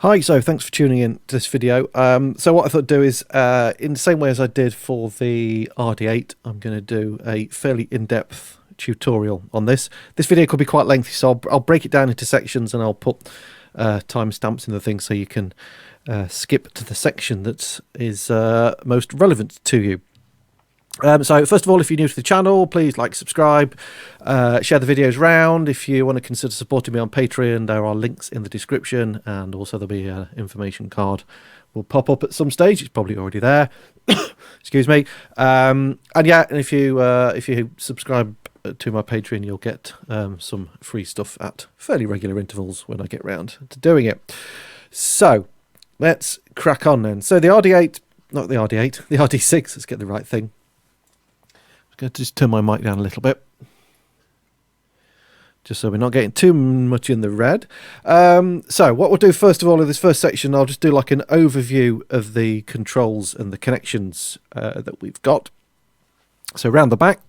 Hi, so thanks for tuning in to this video. So what I thought I'd do is, in the same way as I did for the RD-8, I'm going to do a fairly in-depth tutorial on this. This video could be quite lengthy, so I'll break it down into sections and I'll put timestamps in the thing so you can skip to the section that is most relevant to you. So first of all, if you're new to the channel, please like, subscribe, share the videos round. If you want to consider supporting me on Patreon, there are links in the description, and also there'll be an information card will pop up at some stage. It's probably already there. Excuse me. And yeah, and if you subscribe to my Patreon, you'll get some free stuff at fairly regular intervals when I get round to doing it. So let's crack on then. So the RD-8, not the RD-8, the RD-6. Let's get the right thing. Going to just turn my mic down a little bit, just so we're not getting too much in the red. So what we'll do first of all in this first section, I'll just do like an overview of the controls and the connections that we've got. So around the back,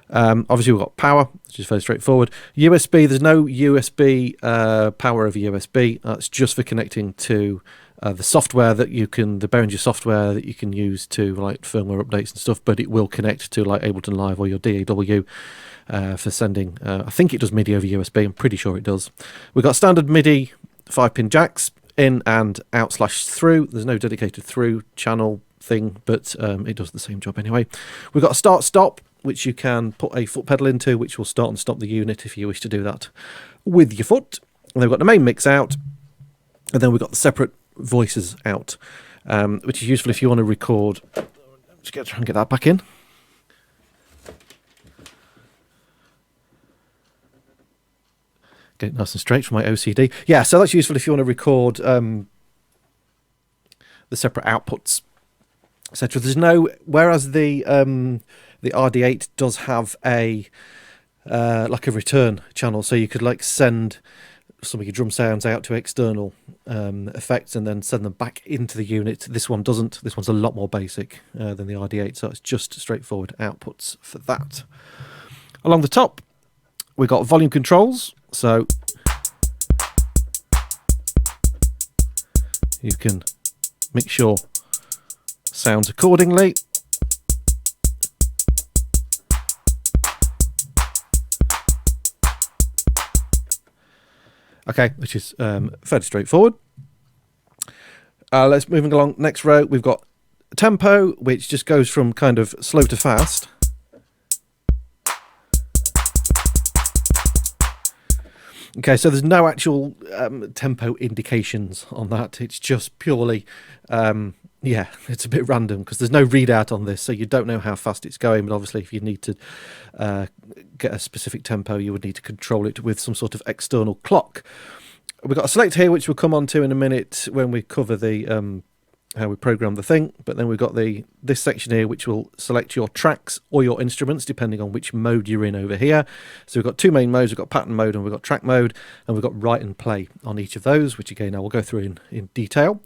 obviously we've got power, which is very straightforward. USB, there's no USB power over USB. That's just for connecting to the software that you can, the Behringer software that you can use to like firmware updates and stuff, but it will connect to like Ableton Live or your DAW for sending, I think it does MIDI over USB, I'm pretty sure it does. We've got standard MIDI 5-pin jacks, in and out / through. There's no dedicated through channel thing, but it does the same job anyway. We've got a start-stop, which you can put a foot pedal into, which will start and stop the unit if you wish to do that with your foot. And then we've got the main mix out, and then we've got the separate voices out, which is useful if you want to record. Just try and get that back in. Get it nice and straight for my OCD. Yeah, so that's useful if you want to record the separate outputs, etc. There's no, whereas the RD-8 does have a like a return channel, so you could like send some of your drum sounds out to external effects and then send them back into the unit. This one doesn't. This one's a lot more basic than the RD-8, so it's just straightforward outputs for that. Along the top, we've got volume controls, so you can mix your sounds accordingly. Okay, which is fairly straightforward. Let's moving along. Next row, we've got tempo, which just goes from kind of slow to fast. Okay, so there's no actual tempo indications on that. It's just purely, yeah, it's a bit random because there's no readout on this, so you don't know how fast it's going. But obviously, if you need to get a specific tempo, you would need to control it with some sort of external clock. We've got a select here, which we'll come on to in a minute when we cover the how we program the thing. But then we've got this section here, which will select your tracks or your instruments, depending on which mode you're in over here. So we've got two main modes. We've got pattern mode and we've got track mode, and we've got write and play on each of those, which again, I will go through in detail.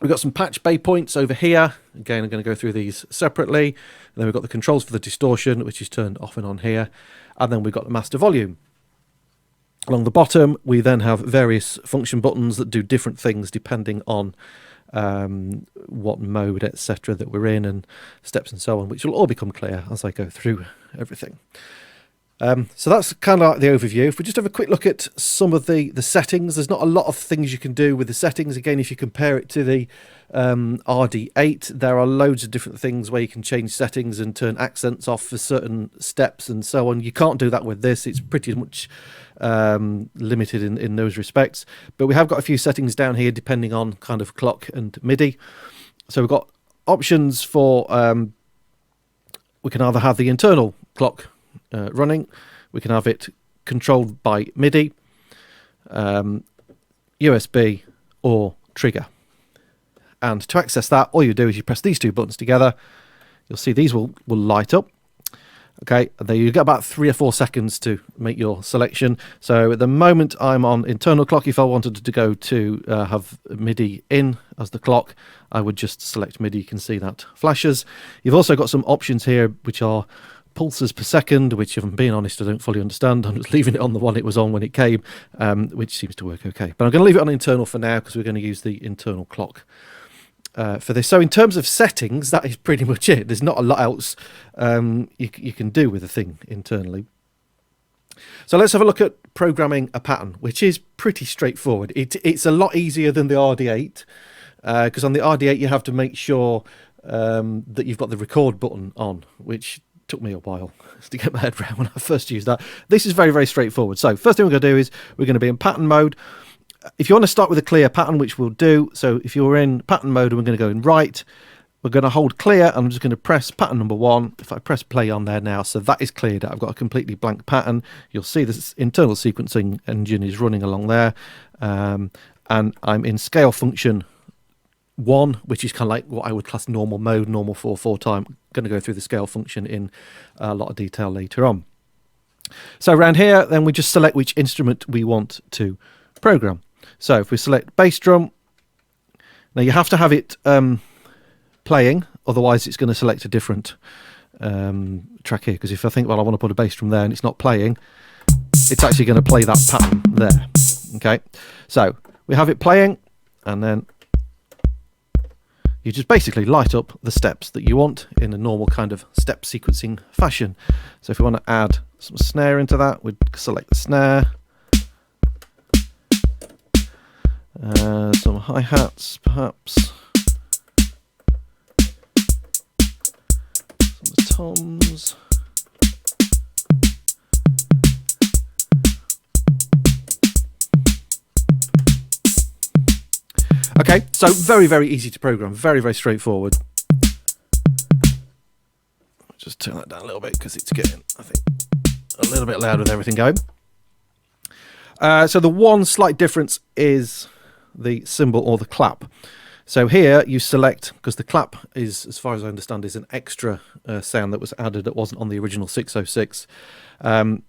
We've got some patch bay points over here. Again, I'm going to go through these separately. And then we've got the controls for the distortion, which is turned off and on here. And then we've got the master volume. Along the bottom, we then have various function buttons that do different things depending on what mode, etc. that we're in, and steps and so on, which will all become clear as I go through everything. So that's kind of like the overview. If we just have a quick look at some of the settings, there's not a lot of things you can do with the settings. Again, if you compare it to the RD-8, there are loads of different things where you can change settings and turn accents off for certain steps and so on. You can't do that with this. It's pretty much limited in those respects. But we have got a few settings down here depending on kind of clock and MIDI. So we've got options for, we can either have the internal clock running, we can have it controlled by MIDI, USB or trigger. And to access that, all you do is you press these two buttons together. You'll see these will light up. Okay, and then you get about 3 or 4 seconds to make your selection. So at the moment I'm on internal clock. If I wanted to go to have MIDI in as the clock, I would just select MIDI. You can see that flashes. You've also got some options here which are pulses per second, which, if I'm being honest, I don't fully understand. I'm just leaving it on the one it was on when it came, which seems to work okay. But I'm going to leave it on internal for now because we're going to use the internal clock for this. So in terms of settings, that is pretty much it. There's not a lot else you can do with the thing internally. So let's have a look at programming a pattern, which is pretty straightforward. It's a lot easier than the RD-8, because on the RD-8 you have to make sure that you've got the record button on, which took me a while to get my head around when I first used that. This is very, very straightforward. So first thing we're going to do is we're going to be in pattern mode. If you want to start with a clear pattern, which we'll do, so if you're in pattern mode and we're going to go in right, we're going to hold clear, and I'm just going to press pattern number 1. If I press play on there now, so that is cleared out. I've got a completely blank pattern. You'll see this internal sequencing engine is running along there, and I'm in scale function 1, which is kind of like what I would class normal mode, normal 4/4 time. I'm going to go through the scale function in a lot of detail later on. So around here, then we just select which instrument we want to program. So if we select bass drum, now you have to have it playing, otherwise it's going to select a different track here, because if I think, well, I want to put a bass drum there and it's not playing, it's actually going to play that pattern there. Okay, so we have it playing, and then you just basically light up the steps that you want in a normal kind of step sequencing fashion. So if we want to add some snare into that, we'd select the snare, some hi-hats perhaps, some toms, okay, so very, very easy to program, very, very straightforward. Just turn that down a little bit because it's getting, I think, a little bit loud with everything going. So the one slight difference is the cymbal or the clap. So here you select, because the clap is, as far as I understand, is an extra sound that was added that wasn't on the original 606.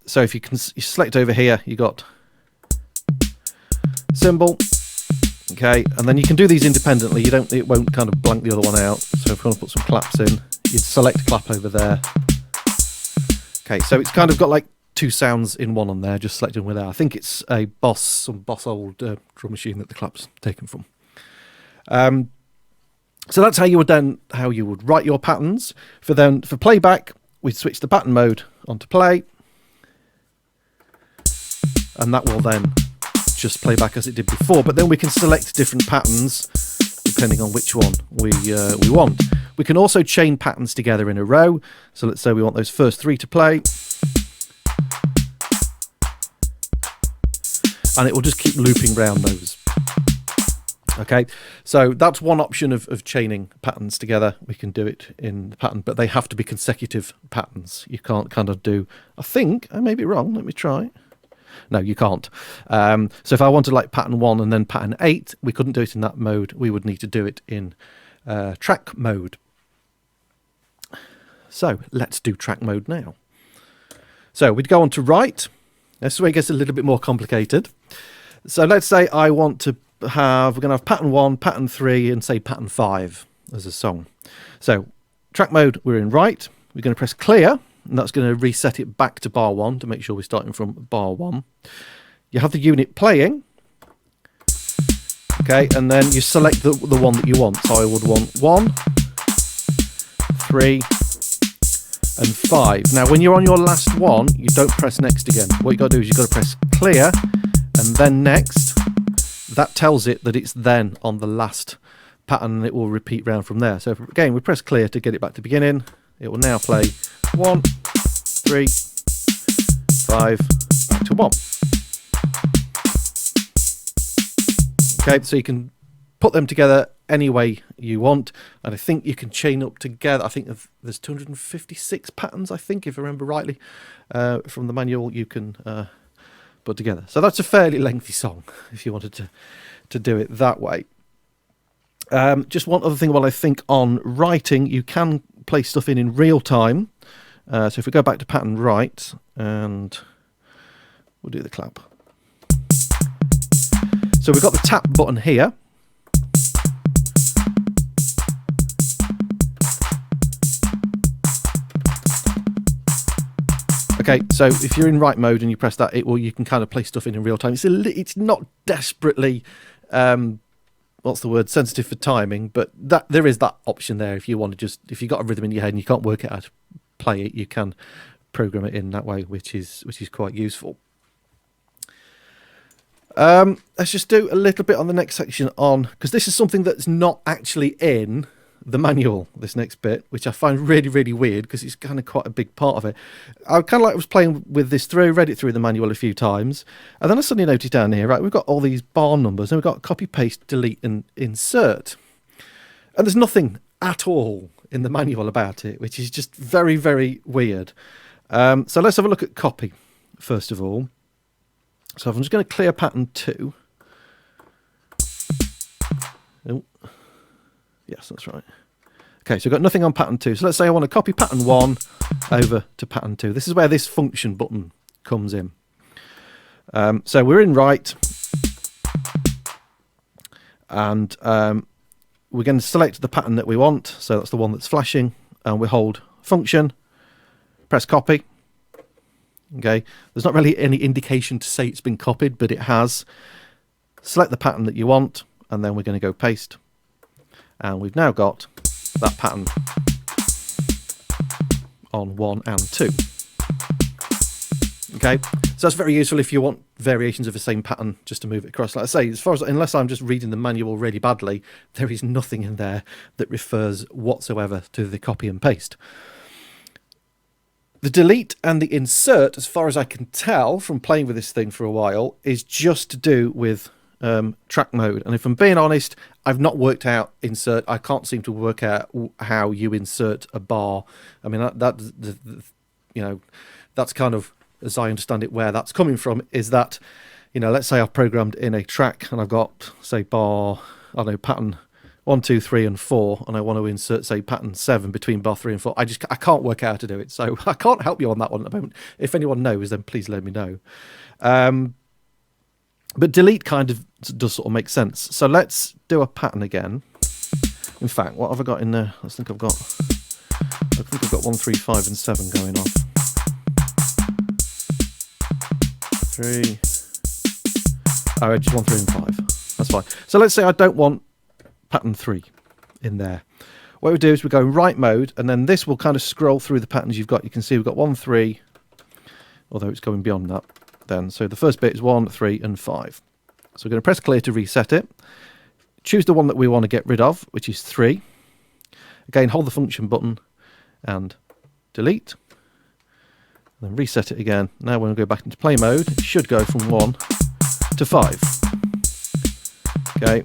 So if you select over here, you got cymbal. Okay, and then you can do these independently. It won't kind of blank the other one out. So if we want to put some claps in, you'd select clap over there. Okay, so it's kind of got like 2 sounds in one on there, just selecting with that. I think it's a some Boss old drum machine that the clap's taken from. So that's how you would write your patterns. For playback, we'd switch the pattern mode onto play, and that will then just play back as it did before. But then we can select different patterns depending on which one we want. We can also chain patterns together in a row. So let's say we want those first 3 to play, and it will just keep looping round those. Okay, so that's one option of chaining patterns together. We can do it in the pattern, but they have to be consecutive patterns. You can't kind of do, I think, I may be wrong, let me try. No, you can't. So if I wanted like pattern 1 and then pattern 8, we couldn't do it in that mode. We would need to do it in track mode. So let's do track mode now. So we'd go on to write. This is where it gets a little bit more complicated. So let's say I want to we're going to have pattern 1, pattern 3, and say pattern 5 as a song. So track mode, we're in write. We're going to press clear, and that's going to reset it back to bar 1 to make sure we're starting from bar 1. You have the unit playing. Okay, and then you select the one that you want. So I would want 1, 3, and 5. Now, when you're on your last one, you don't press next again. What you got to do is you've got to press clear and then next. That tells it that it's then on the last pattern, and it will repeat round from there. So again, we press clear to get it back to beginning. It will now play 1, 3, 5, back to 1. Okay, so you can put them together any way you want, and I think you can chain up together. I think there's 256 patterns, I think, if I remember rightly, from the manual you can put together. So that's a fairly lengthy song if you wanted to do it that way. Just one other thing while I think on writing, you can play stuff in real time. So if we go back to pattern write, and we'll do the clap. So we've got the tap button here. Okay, so if you're in write mode and you press that, you can kind of play stuff in real time. It's not desperately, what's the word, sensitive for timing, but there is that option there. If you want to if you've got a rhythm in your head and you can't work out how to play it, you can program it in that way, which is quite useful. Let's just do a little bit on the next section because this is something that's not actually in the manual, this next bit, which I find really, really weird because it's kind of quite a big part of it. I kind of was playing with this read it through the manual a few times, and then I suddenly noticed down here, right, we've got all these bar numbers, and we've got copy, paste, delete, and insert. And there's nothing at all in the manual about it, which is just very, very weird. So let's have a look at copy, first of all. So I'm just going to clear pattern 2. Oh. Yes, that's right. Okay, so we've got nothing on pattern 2. So let's say I want to copy pattern 1 over to pattern 2. This is where this function button comes in. So we're in write, and we're going to select the pattern that we want. So that's the one that's flashing, and we hold function, press copy. Okay, there's not really any indication to say it's been copied, but it has. Select the pattern that you want, and then we're going to go paste. And we've now got that pattern on 1 and 2. Okay, so that's very useful if you want variations of the same pattern just to move it across. Like I say, unless I'm just reading the manual really badly, there is nothing in there that refers whatsoever to the copy and paste. The delete and the insert, as far as I can tell from playing with this thing for a while, is just to do with track mode. And if I'm being honest, I've not worked out insert. I can't seem to work out how you insert a bar. I mean, that's kind of, as I understand it, where that's coming from is that, let's say I've programmed in a track and I've got, say, bar, I don't know, pattern 1, 2, 3, and 4, and I want to insert, say, pattern 7 between bar 3 and 4. I can't work out how to do it, so I can't help you on that one at the moment. If anyone knows, then please let me know. But delete kind of does sort of make sense. So let's do a pattern again. In fact, what have I got in there? I think I've got 1, 3, 5, and 7 going off. 3. Oh, just 1, 3, and 5. That's fine. So let's say I don't want pattern 3 in there. What we do is we go in write mode, and then this will kind of scroll through the patterns you've got. You can see we've got 1, 3, although it's going beyond that then. So the first bit is 1, 3, and 5. So we're going to press clear to reset it. Choose the one that we want to get rid of, which is 3. Again, hold the function button and delete. And then reset it again. Now when we go back into play mode, it should go from 1 to 5. Okay.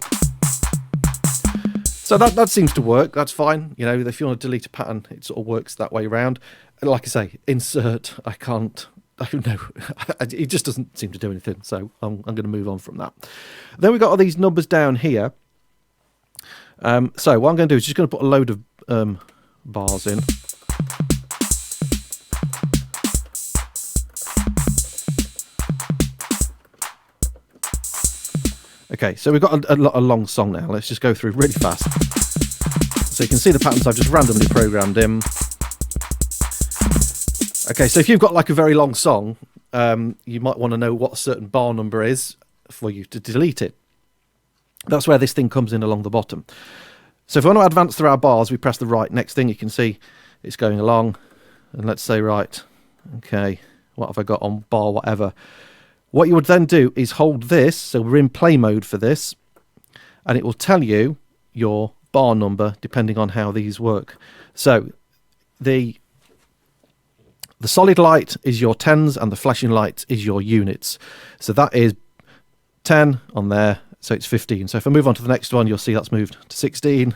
So that seems to work. That's fine. If you want to delete a pattern, it sort of works that way around. And like I say, insert, I don't know. It just doesn't seem to do anything. So I'm going to move on from that. Then we've got all these numbers down here. So what I'm going to do is just going to put a load of bars in. Okay, so we've got a long song now. Let's just go through really fast. So you can see the patterns I've just randomly programmed in. Okay, so if you've got like a very long song, you might want to know what a certain bar number is for you to delete it. That's where this thing comes in along the bottom. So if we want to advance through our bars, we press the right. Next thing you can see it's going along. And let's say, right, okay, what have I got on bar whatever? What you would then do is hold this, so we're in play mode for this, and it will tell you your bar number depending on how these work. So the solid light is your tens and the flashing light is your units. So that is 10 on there, so it's 15. So if I move on to the next one, you'll see that's moved to 16.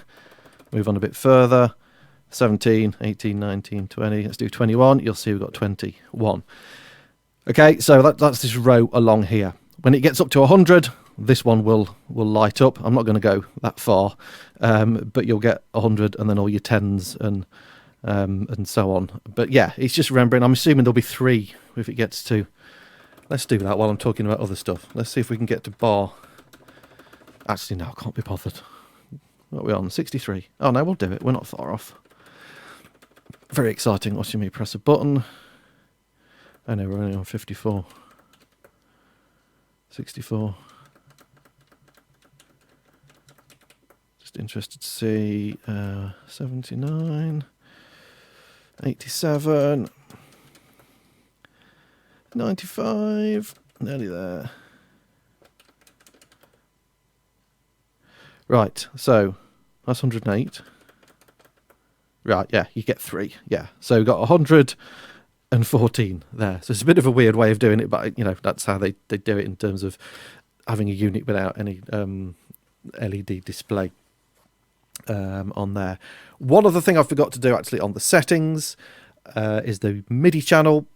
Move on a bit further, 17, 18, 19, 20. Let's do 21. You'll see we've got 21. Okay, so that's this row along here. When it gets up to 100, this one will light up. I'm not going to go that far, but you'll get 100 and then all your tens and so on. But yeah, it's just remembering. I'm assuming there'll be 3 if it gets to. Let's do that while I'm talking about other stuff. Let's see if we can get to bar. Actually, no, I can't be bothered. What are we on? 63. Oh no, we'll do it. We're not far off. Very exciting watching me press a button. Oh no, we're only on 54. 64. Just interested to see 79, 87, 95, nearly there. Right, so that's 108. Right, yeah, you get 3. Yeah, so we've got 114 there. So it's a bit of a weird way of doing it, but that's how they do it in terms of having a unit without any LED display on there. One other thing I forgot to do actually on the settings is the MIDI channel.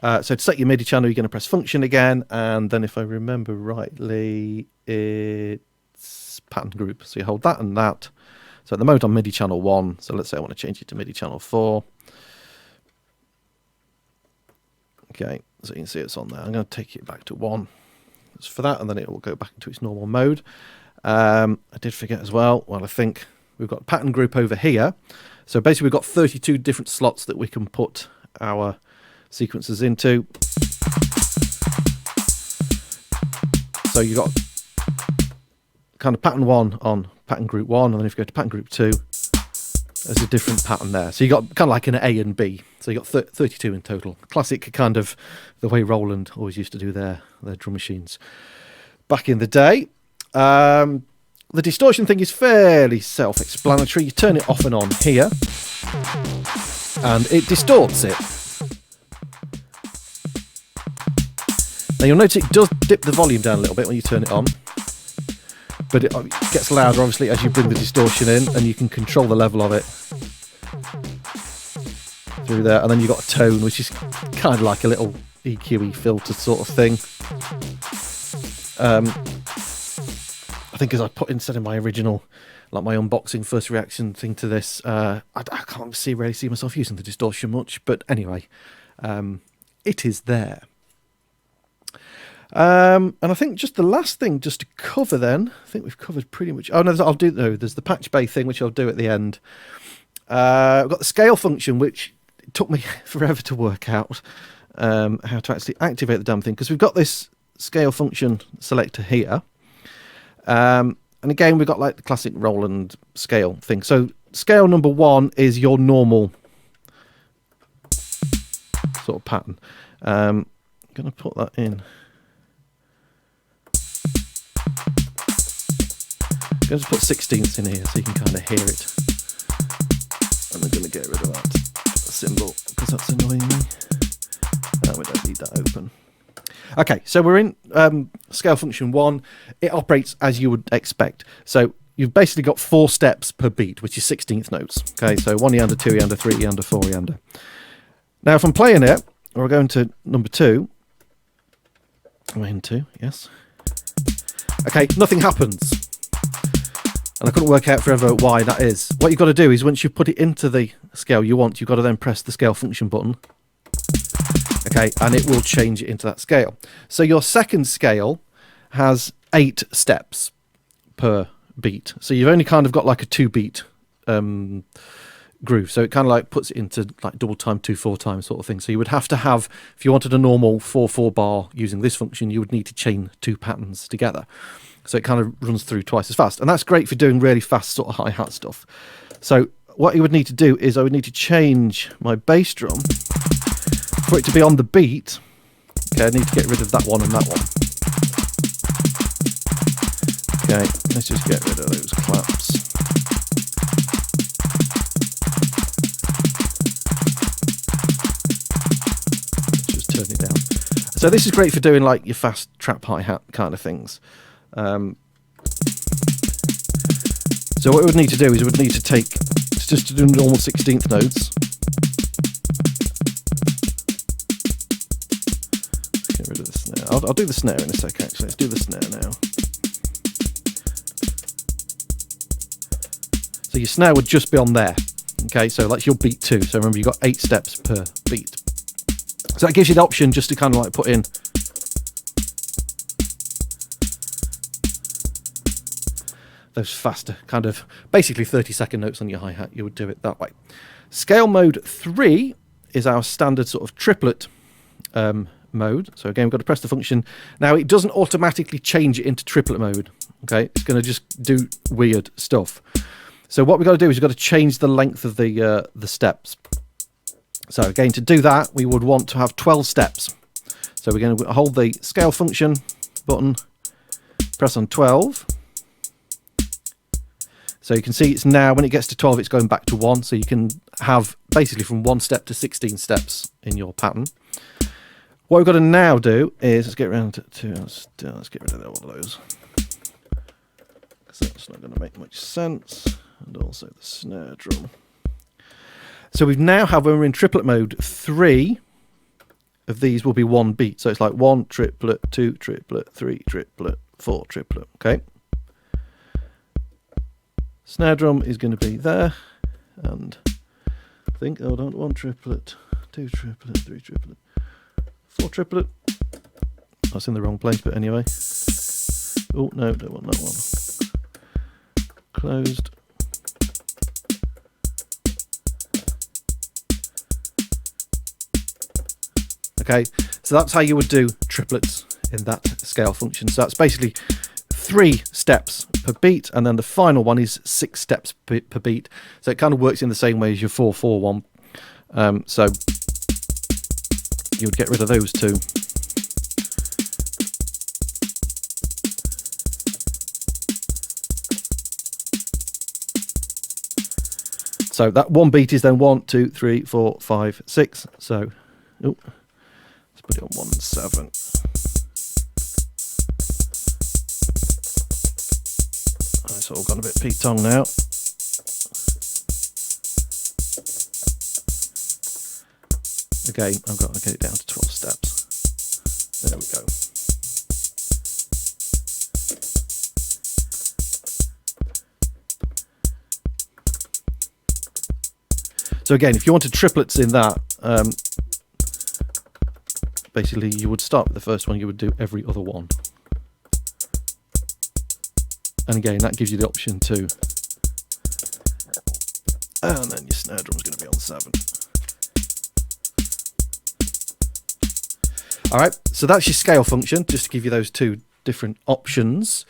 So to set your MIDI channel, you're going to press function again, and then if I remember rightly, it's pattern group. So you hold that and that. So at the moment I'm MIDI channel 1, so let's say I want to change it to MIDI channel 4. Okay, so you can see it's on there. I'm going to take it back to 1. That's for that, and then it will go back into its normal mode. I did forget as well, I think we've got pattern group over here. So basically we've got 32 different slots that we can put our sequences into. So you've got kind of pattern 1 on pattern group 1, and then if you go to pattern group 2, there's a different pattern there. So you got kind of like an A and B. So you got 32 in total. Classic kind of the way Roland always used to do their drum machines back in the day. The distortion thing is fairly self-explanatory. You turn it off and on here, and it distorts it. Now you'll notice it does dip the volume down a little bit when you turn it on, but it gets louder obviously as you bring the distortion in, and you can control the level of it through there. And then you've got a tone, which is kind of like a little EQ-y filter sort of thing. I think as I put instead of my original, like my unboxing first reaction thing to this, I can't really see myself using the distortion much, but anyway, it is there. And I think just the last thing just to cover then, I think we've covered pretty much. Oh no, there's the patch bay thing, which I'll do at the end. I've got the scale function, which it took me forever to work out how to actually activate the damn thing, because we've got this scale function selector here. And again, we've got like the classic Roland scale thing. So scale number 1 is your normal sort of pattern. I'm going to put that in. I'm going to put 16ths in here so you can kind of hear it. And I'm going to get rid of that symbol because that's annoying me. No, we don't need that open. Okay, so we're in scale function 1. It operates as you would expect. So you've basically got 4 steps per beat, which is 16th notes. Okay, so 1 eander, 2 eander, 3 eander, 4 eander. Now, if I'm playing it, or I go into number 2, I'm in 2, yes. Okay, nothing happens. And I couldn't work out forever why that is. What you've got to do is once you put it into the scale you want, you've got to then press the scale function button. Okay, and it will change it into that scale. So your second scale has 8 steps per beat. So you've only kind of got like a 2-beat groove. So it kind of like puts it into like double time, 2/4 time sort of thing. So you would have to have, if you wanted a normal 4/4 bar using this function, you would need to chain 2 patterns together. So it kind of runs through twice as fast. And that's great for doing really fast sort of hi-hat stuff. So what you would need to do is I would need to change my bass drum for it to be on the beat. Okay, I need to get rid of that one and that one. Okay, let's just get rid of those claps. Let's just turn it down. So this is great for doing like your fast trap hi-hat kind of things. So what we would need to do is we would need to take, just to do normal 16th notes. Let's get rid of the snare. I'll do the snare in a sec actually. Let's do the snare now. So your snare would just be on there. Okay, so that's your beat 2. So remember you've got 8 steps per beat. So that gives you the option just to kind of like put in those faster kind of basically 30-second notes on your hi-hat. You would do it that way. Scale mode 3 is our standard sort of triplet mode. So again, we've got to press the function. Now it doesn't automatically change it into triplet mode. Okay, it's going to just do weird stuff. So what we've got to do is we've got to change the length of the steps. So again, to do that, we would want to have 12 steps. So we're going to hold the scale function button, press on 12. So you can see it's now, when it gets to 12, it's going back to 1. So you can have basically from 1 step to 16 steps in your pattern. What we've got to now do is, let's get around to let's get rid of all of those. Because that's not going to make much sense. And also the snare drum. So we now have, when we're in triplet mode, 3 of these will be 1 beat. So it's like 1 triplet, 2 triplet, 3 triplet, 4 triplet. Okay. Snare drum is going to be there. And I think, hold on, 1 triplet, 2 triplet, 3 triplet, 4 triplet. That's in the wrong place, but anyway. Oh, no, don't want that one. Closed. Okay, so that's how you would do triplets in that scale function. So that's basically 3 steps per beat, and then the final one is 6 steps per beat. So it kind of works in the same way as your 4/4 one. So you would get rid of those 2. So that 1 beat is then 1, 2, 3, 4, 5, 6. So, oh. Put it on 1 and 7. It's all gone a bit Pete-tong now. Again, I've got to get it down to 12 steps. There we go. So again, if you wanted triplets in that, basically you would start with the first one, you would do every other one. And again, that gives you the option to. And then your snare drum is going to be on 7. Alright, so that's your scale function, just to give you those 2 different options.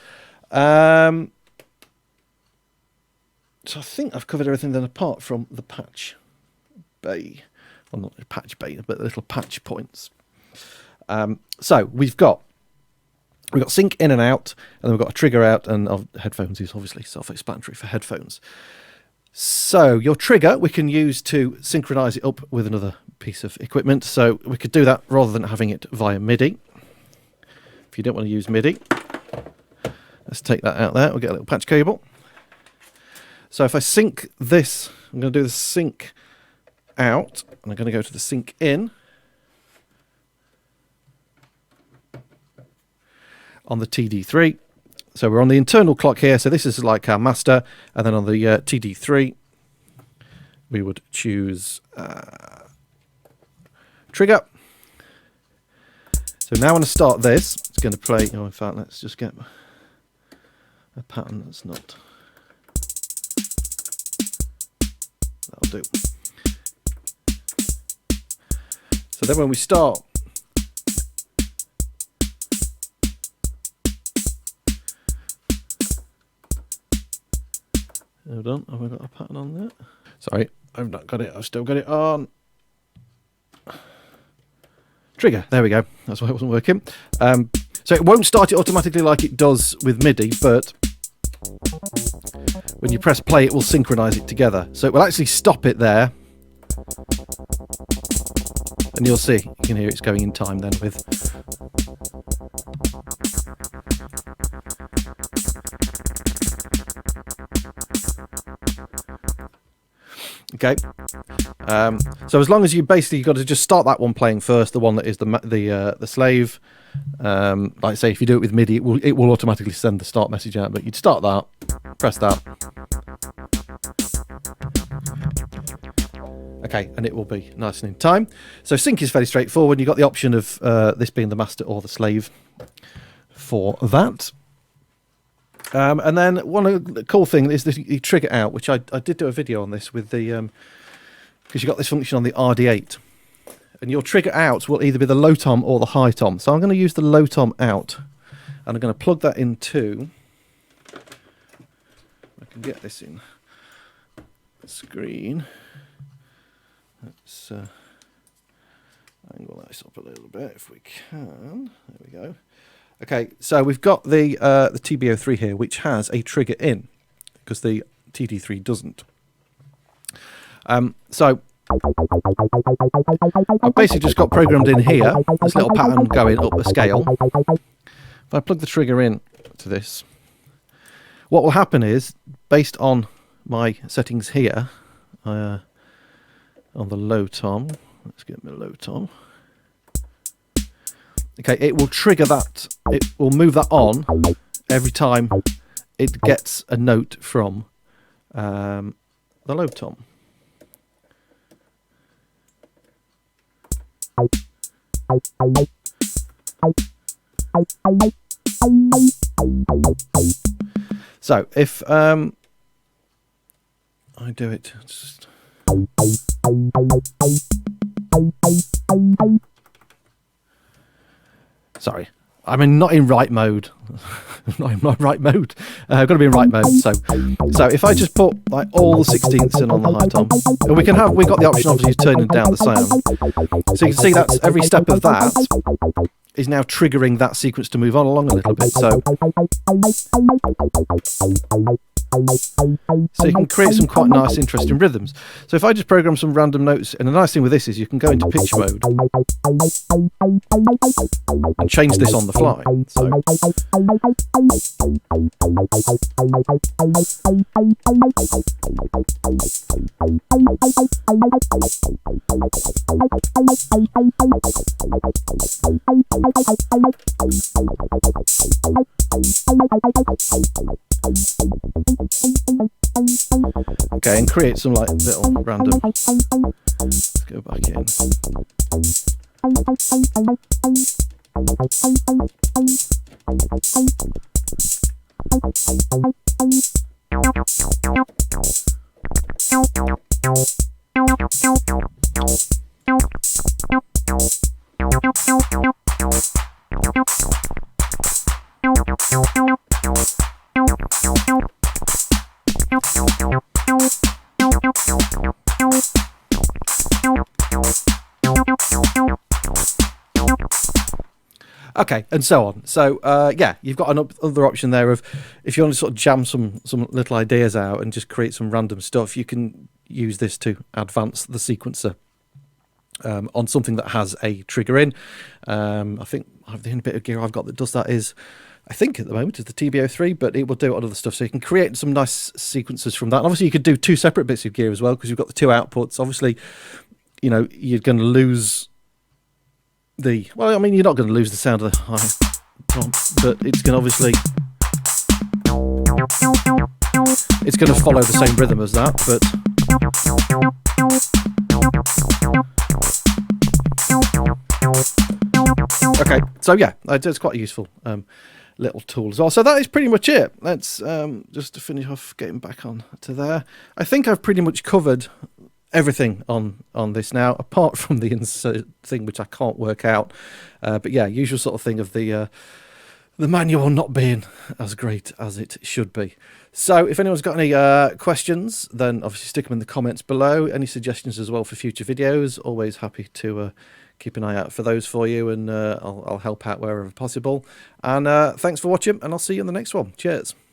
So I think I've covered everything then, apart from the patch bay. Well, not the patch bay, but the little patch points. So we've got sync in and out, and then we've got a trigger out, and headphones is obviously self-explanatory for headphones. So your trigger we can use to synchronize it up with another piece of equipment. So we could do that rather than having it via MIDI. If you don't want to use MIDI, let's take that out there. We'll get a little patch cable. So if I sync this, I'm going to do the sync out, and I'm going to go to the sync in. On the TD3. So we're on the internal clock here. So this is like our master. And then on the TD3, we would choose trigger. So now when I start this, it's going to play. Oh, in fact, let's just get a pattern that's not. That'll do. So then when we start, hold on, have I got a pattern on there? Sorry, I've not got it. I've still got it on. Trigger, there we go. That's why it wasn't working. So it won't start it automatically like it does with MIDI, but when you press play, it will synchronize it together. So it will actually stop it there. And you'll see, you can hear it's going in time then with. Okay, so as long as you basically got to just start that one playing first, the one that is the slave. Like say, if you do it with MIDI, it will automatically send the start message out. But you'd start that, press that, okay, and it will be nice and in time. So sync is very straightforward. You've got the option of this being the master or the slave for that. And then one of the cool thing is the trigger out, which I did do a video on this with the because you got this function on the RD-8, And your trigger out will either be the low tom or the high tom. So I'm going to use the low tom out. And I'm going to plug that into... I can get this in the screen. Let's angle this up a little bit if we can. There we go. Okay, so we've got the TB03 here, which has a trigger in, because the TD3 doesn't. So I've basically just got programmed in here, this little pattern going up a scale. If I plug the trigger in to this, what will happen is, based on my settings here, on the low tom, let's get my low tom. Okay, it will trigger that, it will move that on every time it gets a note from the low tom. So if I do it, just sorry, I'm not in right mode. Not in my right mode. I've got to be in right mode. So if I just put like all the 16ths in on the high tom, and we've got the option obviously of turning down the sound. So you can see that's every step of that is now triggering that sequence to move on along a little bit. So you can create some quite nice, interesting rhythms. So if I just program some random notes, and the nice thing with this is you can go into pitch mode and change this on the fly. So okay, and create some like little random. Let's go back in. Okay, and so on. So yeah, you've got another option there of if you want to sort of jam some little ideas out and just create some random stuff, you can use this to advance the sequencer on something that has a trigger in. I think the only bit of gear I've got that does that is, I think at the moment, is the TB03, but it will do it on other stuff. So you can create some nice sequences from that. And obviously you could do two separate bits of gear as well, because you've got the two outputs. Obviously, you know, you're going to lose the, well, I mean, you're not going to lose the sound of the high tom, but it's going to obviously, it's going to follow the same rhythm as that, but okay, so yeah, it's quite a useful little tool as well. So that is pretty much it. Let's just to finish off, getting back on to there. I think I've pretty much covered everything on this now, apart from the insert thing, which I can't work out. But yeah, usual sort of thing of the manual not being as great as it should be. So if anyone's got any questions, then obviously stick them in the comments below. Any suggestions as well for future videos, always happy to keep an eye out for those for you, and I'll help out wherever possible. And thanks for watching, and I'll see you in the next one. Cheers.